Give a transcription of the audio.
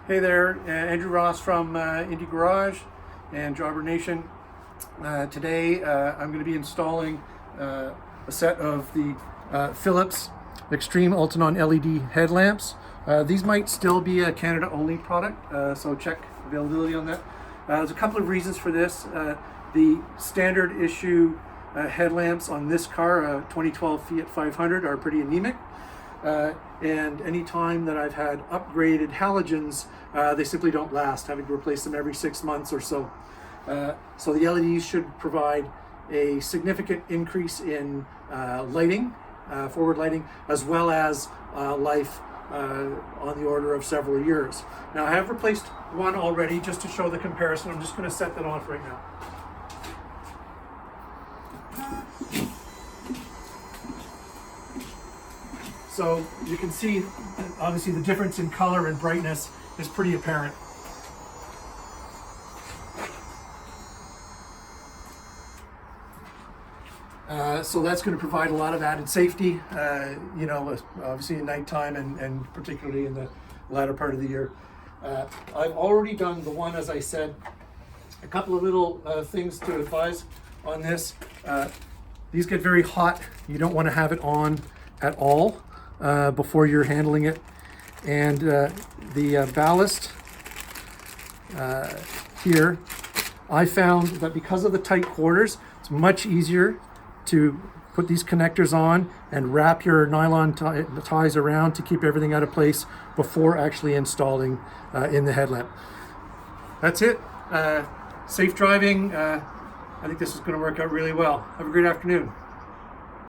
Hey there, Andrew Ross from Indie Garage and Jobber Nation. Today I'm going to be installing a set of the Philips X-TremeUltinon LED headlamps. These might still be a Canada only product, so check availability on that. There's a couple of reasons for this. The standard issue headlamps on this car, 2012 Fiat 500, are pretty anemic. And any time that I've had upgraded halogens, they simply don't last, having to replace them every 6 months or so. So the LEDs should provide a significant increase in lighting, forward lighting, as well as life on the order of several years. Now I have replaced one already just to show the comparison. I'm just going to set that off right now. So you can see, obviously, the difference in color and brightness is pretty apparent. So that's going to provide a lot of added safety, obviously at nighttime and particularly in the latter part of the year. I've already done the one, as I said. A couple of little things to advise on this. These get very hot. You don't want to have it on at all before you're handling it. And the ballast here, I found that because of the tight quarters, it's much easier to put these connectors on and wrap your nylon ties around to keep everything out of place before actually installing in the headlamp. That's it. Safe driving. I think this is going to work out really well. Have a great afternoon.